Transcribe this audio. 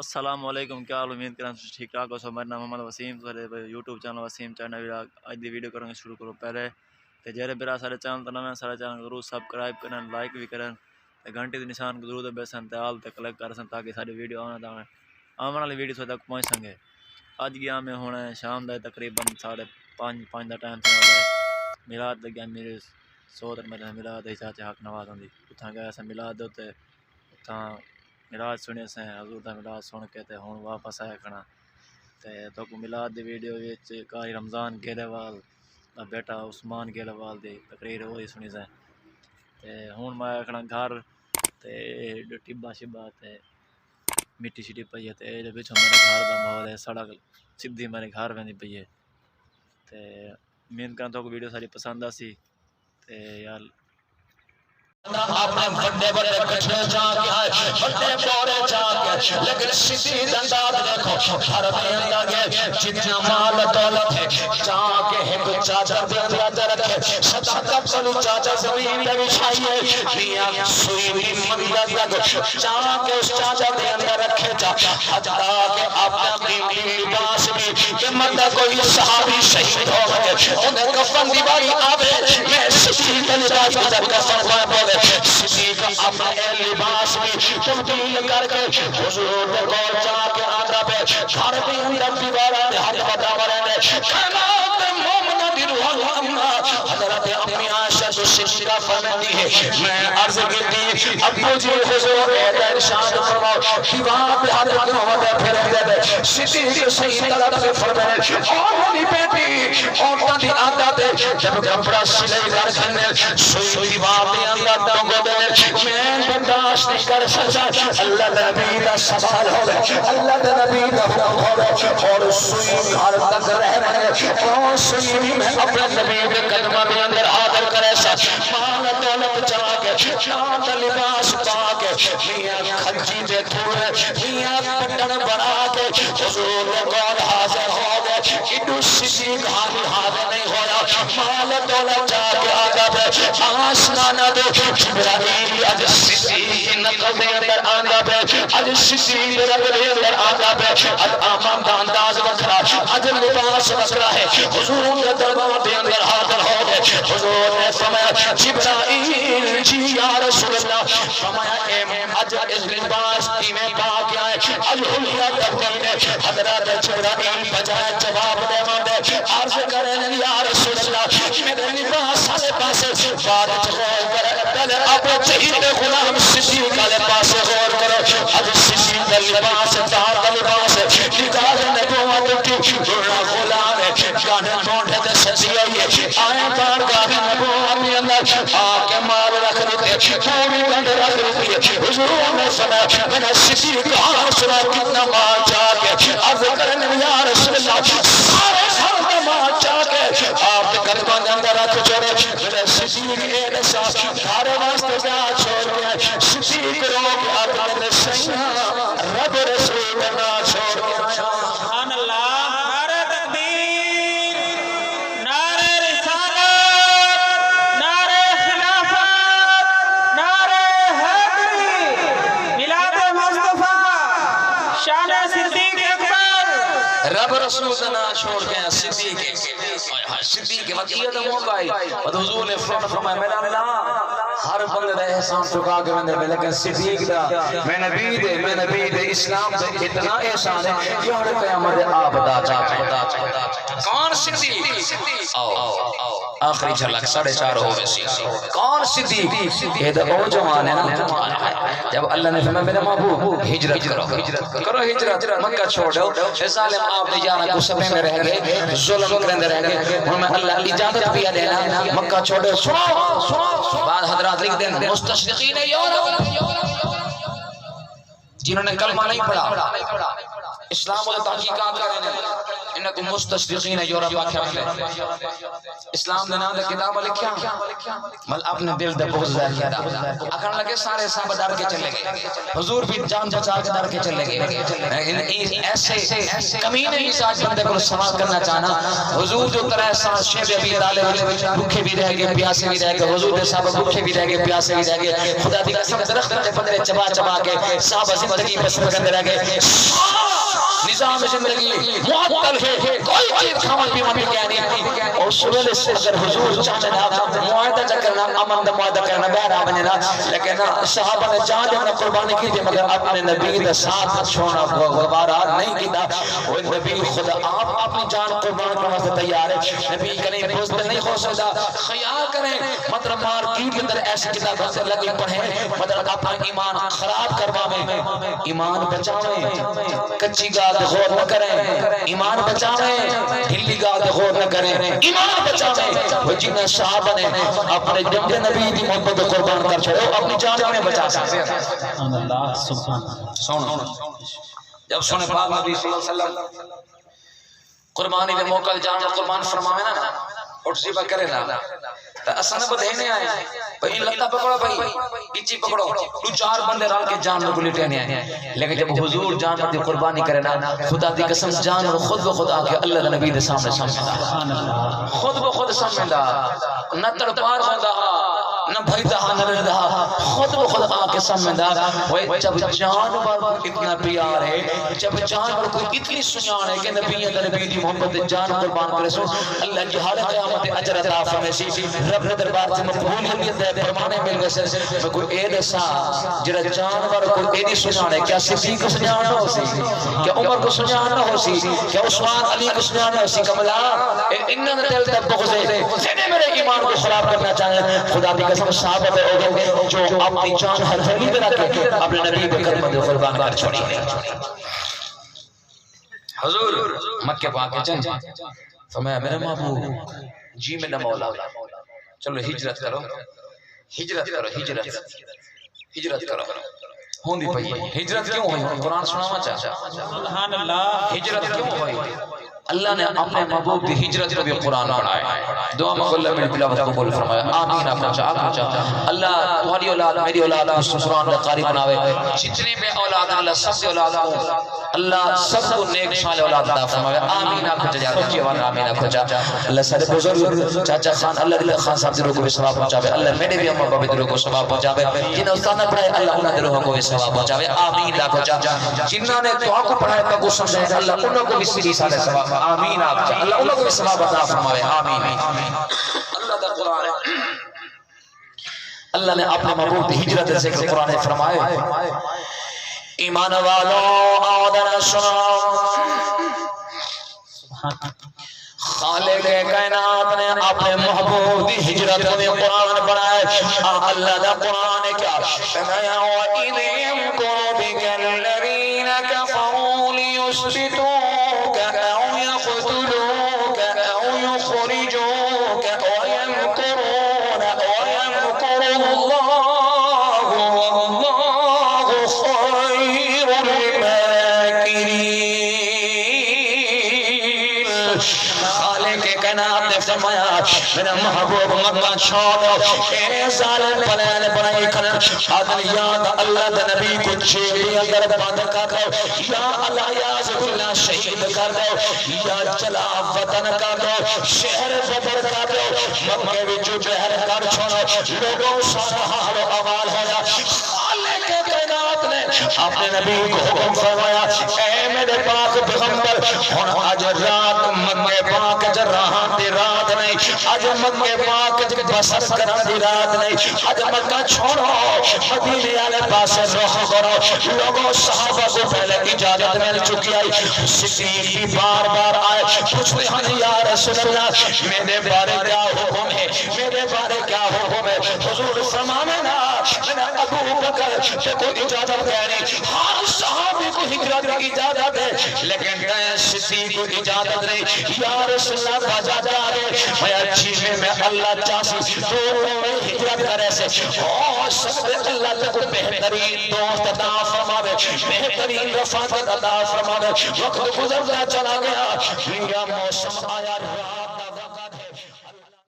السلام علیکم، کیا حال؟ امید کریں ٹھیک ٹھاک ہو. میرا نام Muhammad Waseem, YouTube channel Waseem channel. اج دی ویڈیو کریں گے شروع کرو. پہلے تے جڑے برا سارے چینل تے نویں سارے چینل ضرور سبسکرائب کریں، لائک بھی کریں تے گھنٹی دے نشان کو ضرور دبائیں تے آل تے کلک کریں تاکہ ساری ویڈیو آنے والی ویڈیو تک پہنچ سکے. اج گیا میں ہونا ہے شام دا تقریباً 5:30 دا ٹائم تھا. میلاد لگیا میرے سو تک میرے میلاد چاچا حق نواز آدھی اتنا گیا سا میلاد تے اتنا میلاد سنے سے حضور دا میلاد سن کے تے ہوں واپس آیا کھڑا تے تو میلاد دی ویڈیو وچ قاری رمضان گیلوال دا بیٹا عثمان گیلوال دی تقریر ہوئی سنی سے تے ہوں میں آیا کھڑا گھر تے ٹبا شبا تے مٹی شٹی پئی ہے تے اے پچھوں میرے گھر دا ماحول ہے، سڑک سیدھی میرے گھر ویندی پئی ہے تے امید کرتا تو ویڈیو ساری پسند آسی تے یار اپنے بڑے بڑے کچھے جا کے آئے بڑے بورے جا کے لیکن شدید انداز دیکھو ہر میں انداز جتنا مال دولت ہے جا کے ایک چادر دے اندر رکھے صدقہ کرو چادر زمین پہ بچھائیے میاں سوئی بھی منگا تک جا کے اس چادر دے اندر رکھے جا حتا کہ اپنا قیمتی لباس بھی کہ مدد کوئی صحابی شہید ہو گئے انہیں کفن دیواری آوے میں شدید لباس کے در کفن پائے بولے صدیق اپنے لباس میں تبدیل کر کے حضور نے گول جا کے آدھرا پہ گھر بھی اندر دیوارہ نے حد بتا مرے خیرات مومنہ دی روح اللہ حضرت امی عائشہ جو صدیقہ فرماتی ہے میں عرض کی ابو جی حضور اے ارشاد فرماؤ دیوار پہ حد محمد پھر دے دے صدیق صحیح طرح سے فرمائے اور منی بیٹی عورتاں دی عادت ہے جب کپڑا سلائی کر کھنے سوئی دیوار دے اندر میں برداشت نہیں کر سکتا اللہ نبی کا سوال ہو گئے اللہ نبی کا حکم ہو گئے اور سوئی گھر تک رہنے اور سوئی میں اپنے نبی کے قدمہ میں اندر حاضر کرے سا مال دولت جا کے شاد لباس پا کے میاں کھنجی دے تھوڑے میاں پٹن بنا کے حضور گود حاضر ہو گئے انہوں صدیق حاضر نہیں ہو رہا مال دولت جا کے آگا پہ آسنانا دے جبرائیل اج صدیق نقل دے اندر آنگا پہ اج صدیق رب دے اندر آنگا پہ اج آمام دا انداز وکرا اج لباس وکرا ہے حضور کے دربار دے اندر حاضر ہو گئے حضور نے فرمایا جبرائیل جی یا رسول اللہ فرمایا اے اج اس لباس کی میں پا کے آئے اج حلیہ تبدیل حضرت جبرائیل بجائے جواب دے ماندے عرض کریں یا رسول اللہ میرے لباس سالے پاسے بارت غور کرے پہلے اب چہید غلام صدیق علیہ پاسے غور کرو اب صدیق لباس دار لباس نگاہ نبوت کی بڑا غلام ہے گانے ڈھونڈے دے سچی آئیے آئیں بار گانے نبوت میں اندر آکے مال رکھ دیتے پوری گنڈ رکھ دیتے حضور نے سنا میں نے صدیق آن سنا کتنا مال چاہتے عرض کرنے یا رسول اللہ سارے سارے مال چاہتے آپ کے قدمہ اندر رکھ چھوڑے میرے صدیق اے نشا دھارے واسطے کیا چھوڑ گیا صدیق رو کے اپنے نشیاں رب رسول نہ چھوڑ گیا سبحان اللہ. نعرہ تکبیر، نعرہ رسالت، نعرہ خلافت، نعرہ حیدری، میلاد مصطفیٰ، شان صدیق اکبر. رب رسول نہ چھوڑ گیا صدیق وقیت موقعی اور حضور نے فرمایا میں نے ہر بندے دا احسان چکا کے میں لیکن صدیق دا میں نبی دے اسلام دے اتنا احسان ہے یار قیامت آپ دا چاہتا کون صدیق آخری جھلک 4:30 ہو گئے سی کون صدیق یہ دا او جوان ہے نا جب اللہ نے فرمایا میرے محبوب ہجرت کرو ہجرت مکہ چھوڑ دو اے ظالم آپ نے جانا کو سبے میں رہ گئے ظلم کرنے رہ گئے میں اللہ اجازت بھی دینا مکہ چھوڑو سنو بعد حضرات لکھ دیں مستشرقین یورپ جنہوں نے کلمہ نہیں پڑھا اسلام و تحقیقات کرنے انہوں کو مستشرقین یورپ آکھا اسلام دے نام دے کتاب لکھیا مل اپنے دل دے بغض ظاہر کیتا اکھن لگے سارے صحابہ ڈر کے چلے گئے حضور بھی جان بچا کے ڈر کے چلے گئے ایسے کمینے مزاج بندے کو سوال کرنا چاہنا حضور جو 3 سال شیب ابی طالب بھوکے بھی رہ گئے پیاسے بھی رہ گئے حضور دے صحابہ بھوکے بھی رہ گئے پیاسے بھی رہ گئے خدا دی قسم درخت دے پتے چبا چبا کے صحابہ زندگی بسر کرتے رہ گئے نظام زندگی معطل ہے کوئی چیز کھانا پینا بھی کہہ نہیں اور سویلے سے اگر حضور چاہتے ہیں معاہدہ کرنا امن دا معاہدہ کرنا بہرا بننا لیکن صحابہ نے جان دینا قربانی کی تھی مگر اپنے نبی دا ساتھ چھوڑنا گوارا نہیں کیتا وہ نبی خدا آپ اپنی جان قربان کرنا سے تیار ہے نبی کریں بزدل نہیں ہو سکتا خیال کریں مطلب مارکیٹ کے اندر ایسی کتاب سے لگی پڑھیں مطلب اپنا ایمان خراب کرواویں ایمان بچاویں کچی گاد غور نہ کریں ایمان بچاویں ڈھلی گاد غور نہ کریں ایمان بچاویں وہ جنہیں صحابہ نے اپنے جنگ نبی دی محبت قربان کر چھوڑے اپنی جان میں بچا سکتے سبحان اللہ سبحان جب سنے پاک نبی صلی اللہ علیہ وسلم قربانی دے موقع جان قربان فرماویں نا اور ذبح کرے نا تو اساں نے بدھینے آئے بھئی لتا پکڑو بھئی گچی پکڑو تو 4 بندے رل کے جان کو لٹنے آئے لیکن جب حضور جان پر قربانی کرے نا خدا دی قسم جان اور خود بخود آ کے اللہ دے نبی دے سامنے سامنے خود بخود سامنے دا نہ تڑپار ہوندا نہ بھائی دہا نہ دہا خود بخود آ کے سامنے دا وہ جب جانور کو اتنا پیار ہے جب جانور کو اتنی سنیان ہے کہ نبی دے نبی دی محبت جان قربان کرے سو اللہ کی حال قیامت اجر عطا فرمائے سی رب نے دربار سے مقبولیت دے فرمانے مل گئے سے کوئی اے دسا جڑا جانور کو ایدی سنیان ہے کیا صدیق کو سنیان نہ ہو سی کیا عمر کو سنیان نہ ہو سی کیا عثمان علی کو سنیان نہ ہو سی کملا انہاں نے دل تک بغض ہے جنہیں میرے ایمان کو خراب کرنا چاہے خدا دی قسم صحابہ دے ہو گئے جو اپنی جان ہر ہری پہ رکھ کے اپنے نبی کے کلمہ دے قربان کر چھوڑی حضور مکہ پاک کے چند فرمایا میرے محبوب جی میں نہ مولا چلو ہجرت کرو ہجرت کرو ہجرت کرو ہوندی پئی ہجرت کیوں ہوئی قرآن سناوا چاہتا سبحان اللہ ہجرت کیوں ہوئی اللہ نے اپنے محبوب کی ہجرت کو بھی قرآن پڑھایا دعا میں اللہ میری تلاوت قبول فرمایا آمین آپ پہنچا اللہ تمہاری اولاد میری اولاد کو سسران کا قاری بناوے جتنے میں اولاد اللہ سب سے اولاد کو اللہ سب کو نیک صالح اولاد عطا فرماے آمین آپ پہنچا جا جیوان آمین آپ پہنچا اللہ سارے بزرگ چاچا خان اللہ دل خان صاحب دلوں کو بھی ثواب پہنچاوے اللہ میرے بھی اماں بابا دلوں کو ثواب پہنچاوے جنہیں استاد نے پڑھائے اللہ انہاں دلوں کو بھی ثواب پہنچاوے آمین آپ پہنچا جنہوں نے دعا کو پڑھائے تو کو سمجھے اللہ انہوں کو بھی سری سارے ثواب آمین آپ اللہ انہوں کو بھی ثواب عطا فرماوے آمین اللہ دا قرآن اللہ نے اپنے محبوب کی ہجرت سے قرآن فرمائے ایمان والوں آدھر سنو خالق کائنات نے اپنے محبوب کی ہجرت میں قرآن بنائے اللہ دا قرآن کیا فرمایا وَإِذْ يَمْكُرُ بِكَ الَّذِينَ كَفَرُوا لِيُثْبِتُوكَ أَوْ يَقْتُلُوكَ أَوْ يُخْرِجُوكَ وَيَمْكُرُونَ وَيَمْكُرُ اللَّهُ وَاللَّهُ خَيْرُ الْمَاكِرِينَ خالق کائنات نے فرمایا میرا محبوب مکہ چھوڑو اے ظالم پلان بنائی کھن آدم یاد اللہ دا نبی کو چھیڑی اندر بند کر دو یا اللہ یاز اللہ شہید کر دو یا چلا وطن کر دو شہر بدر کر دو مکہ وچوں بہر کر چھوڑو لوگوں سارا حال و احوال ہویا خالق کائنات نے اپنے نبی کو حکم فرمایا اے میرے پاک پیغمبر ہن اج رات مکہ پاک چ رہاں دی رات نہیں اج مکہ پاک چ بسر کرن دی رات نہیں اج مکہ چھوڑو مدینے والے پاسے رخ کرو لوگوں صحابہ کو پہلے اجازت مل چکی ہے صدیق بھی بار بار آئے پوچھتے ہیں یا رسول اللہ میرے بارے کیا حکم ہے میرے بارے کیا حکم ہے حضور فرمانے نا میں ابو بکر سے کوئی اجازت نہیں ہر صحابی کو ہجرت کی اجازت ہے لیکن صدیق کو اجازت نہیں یا رسول اللہ بجا جا رہے میں اچھی میں اللہ چاہتی دونوں میں ہجرت کرے سے اور سب اللہ تک بہترین دوست عطا فرماوے بہترین رفاقت عطا فرماوے وقت گزرتا چلا گیا موسم آیا